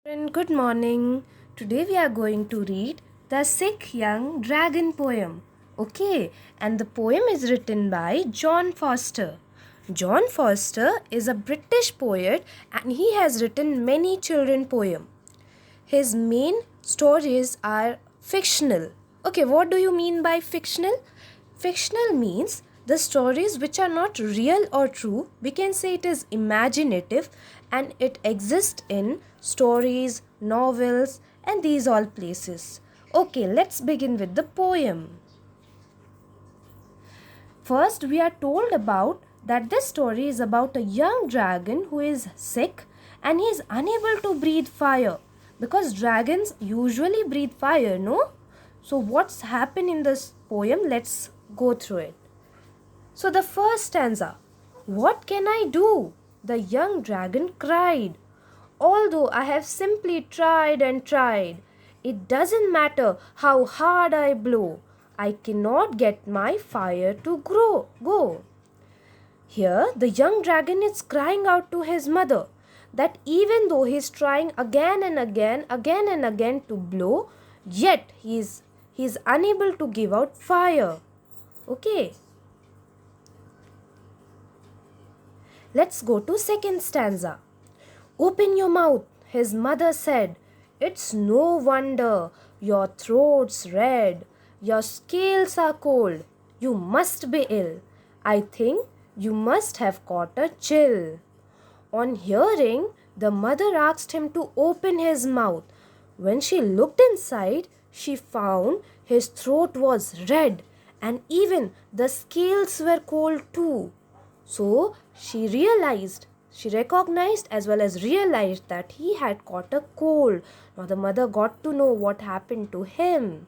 And good morning. Today we are going to read The Sick Young Dragon poem. Okay, and the poem is written by John Foster. John Foster is a British poet and he has written many children poems. His main stories are fictional. Okay, what do you mean by fictional? Fictional means the stories which are not real or true. We can say it is imaginative and it exists in stories, novels, and these all places. Okay, let's begin with the poem. First, we are told about that this story is about a young dragon who is sick and he is unable to breathe fire because dragons usually breathe fire, no? So, what's happened in this poem? Let's go through it. So, the first stanza, "What can I do?" the young dragon cried. "Although I have simply tried and tried, it doesn't matter how hard I blow. I cannot get my fire to go." Here, the young dragon is crying out to his mother that even though he is trying again and again to blow, yet he is unable to give out fire. Okay. Let's go to second stanza. "Open your mouth," his mother said. "It's no wonder your throat's red. Your scales are cold. You must be ill. I think you must have caught a chill." On hearing, the mother asked him to open his mouth. When she looked inside, she found his throat was red and even the scales were cold too. So she recognized as well as realized that he had caught a cold. Now the mother got to know what happened to him.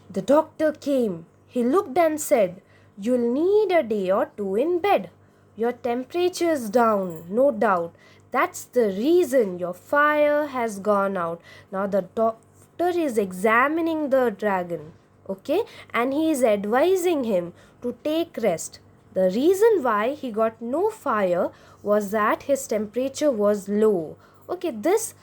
The doctor came. He looked and said, "You'll need a day or two in bed. Your temperature's down, no doubt. That's the reason your fire has gone out." Now the doctor is examining the dragon, okay, and he is advising him to take rest. The reason why he got no fire was that his temperature was low. Okay, this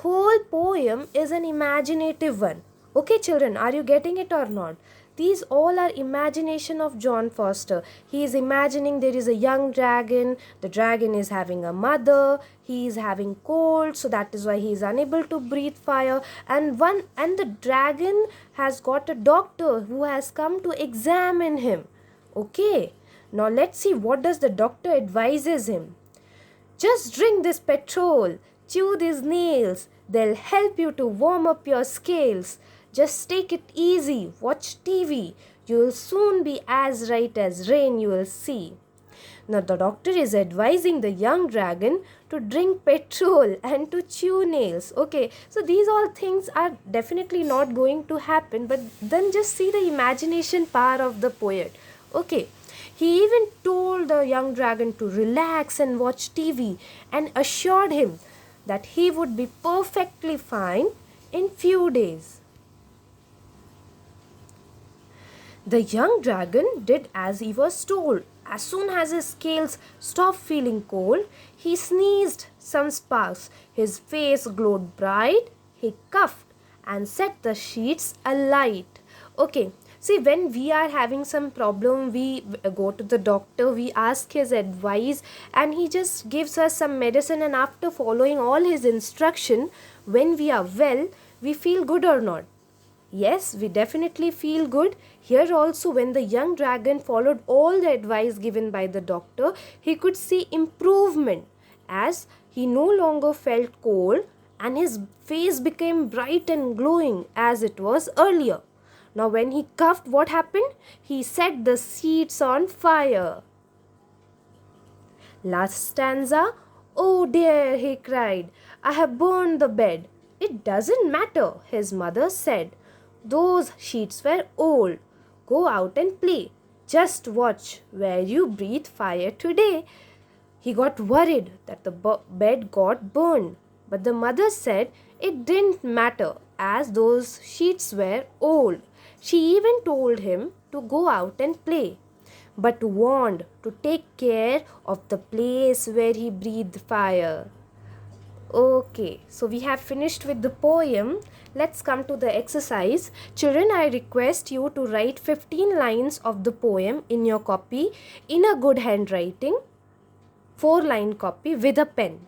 whole poem is an imaginative one. Okay, children, are you getting it or not? These all are imagination of John Foster. He is imagining there is a young dragon. The dragon is having a mother. He is having cold, so that is why he is unable to breathe fire. And the dragon has got a doctor who has come to examine him. Okay. Now let's see what does the doctor advises him. "Just drink this petrol, chew these nails, they'll help you to warm up your scales. Just take it easy, watch TV, you'll soon be as right as rain, you will see." Now the doctor is advising the young dragon to drink petrol and to chew nails. Okay, so these all things are definitely not going to happen, but then just see the imagination power of the poet. Okay. He even told the young dragon to relax and watch TV and assured him that he would be perfectly fine in few days. The young dragon did as he was told. As soon as his scales stopped feeling cold, he sneezed some sparks. His face glowed bright. He coughed and set the sheets alight. Okay, see, when we are having some problem, we go to the doctor, we ask his advice, and he just gives us some medicine. And after following all his instruction, when we are well, we feel good or not? Yes, we definitely feel good. Here also, when the young dragon followed all the advice given by the doctor, he could see improvement as he no longer felt cold and his face became bright and glowing as it was earlier. Now, when he coughed, what happened? He set the sheets on fire. Last stanza. "Oh dear," he cried, "I have burned the bed." "It doesn't matter," his mother said. "Those sheets were old. Go out and play. Just watch where you breathe fire today." He got worried that the bed got burned, but the mother said it didn't matter as those sheets were old. She even told him to go out and play. but warned to take care of the place where he breathed fire. Okay, so we have finished with the poem. Let's come to the exercise. Children, I request you to write 15 lines of the poem in your copy in a good handwriting, 4-line copy with a pen.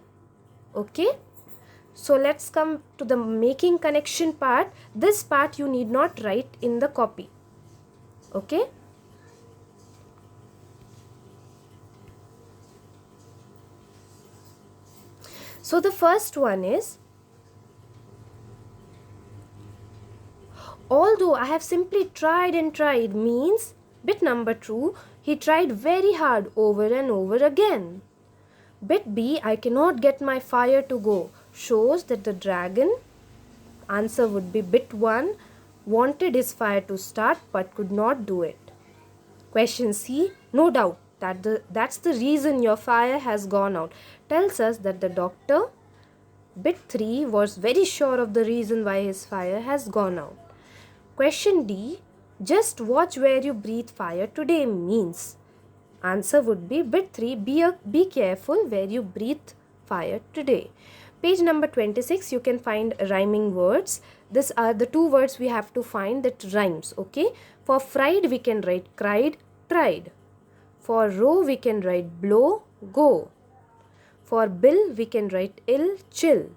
Okay? So let's come to the making connection part. This part you need not write in the copy. Okay? So the first one is, although I have simply tried and tried means, bit number 2, he tried very hard over and over again. Bit B, I cannot get my fire to go, shows that the dragon, answer would be bit 1, wanted his fire to start but could not do it. Question C, no doubt that's the reason your fire has gone out, tells us that the doctor, bit 3, was very sure of the reason why his fire has gone out. Question D, just watch where you breathe fire today means, answer would be bit 3, be careful where you breathe fire today. Page number 26, you can find rhyming words. These are the 2 words we have to find that rhymes. Okay, for fried we can write cried, tried. For row we can write blow, go. For bill we can write ill, chill.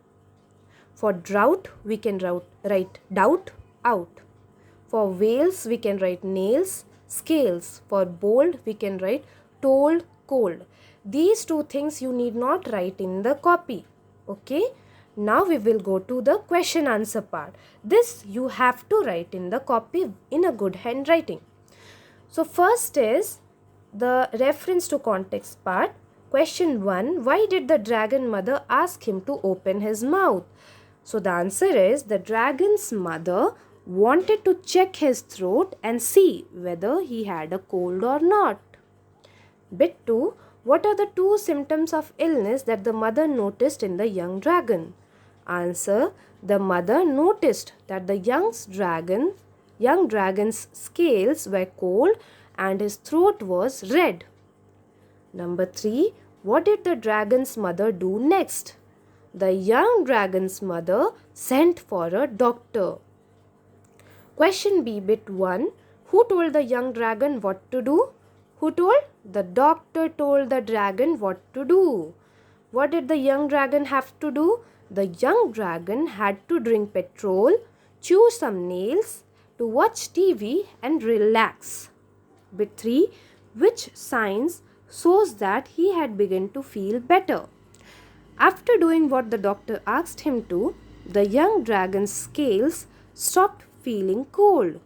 For drought we can write doubt, out. For whales we can write nails, scales. For bold we can write told, cold. These 2 things you need not write in the copy. Okay, now we will go to the question answer part. This you have to write in the copy in a good handwriting. So first is the reference to context part. Question 1, why did the dragon mother ask him to open his mouth? So the answer is, the dragon's mother wanted to check his throat and see whether he had a cold or not. Bit 2, what are the 2 symptoms of illness that the mother noticed in the young dragon? Answer, the mother noticed that the young dragon's scales were cold and his throat was red. Number 3, what did the dragon's mother do next? The young dragon's mother sent for a doctor. Question B, bit 1, who told the young dragon what to do? Who told? The doctor told the dragon what to do. What did the young dragon have to do? The young dragon had to drink petrol, chew some nails, to watch TV and relax. Bit 3, which signs shows that he had begun to feel better? After doing what the doctor asked him to, the young dragon's scales stopped feeling cold.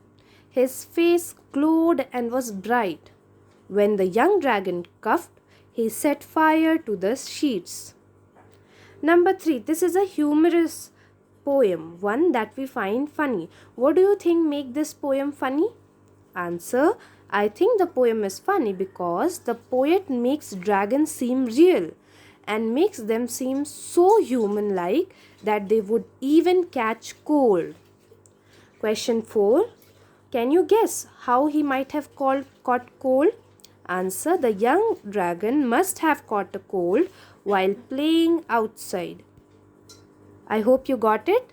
His face glowed and was bright. When the young dragon coughed, he set fire to the sheets. Number 3, this is a humorous poem, one that we find funny. What do you think make this poem funny? Answer, I think the poem is funny because the poet makes dragons seem real and makes them seem so human-like that they would even catch cold. Question 4, can you guess how he might have caught cold? Answer, the young dragon must have caught a cold while playing outside. I hope you got it.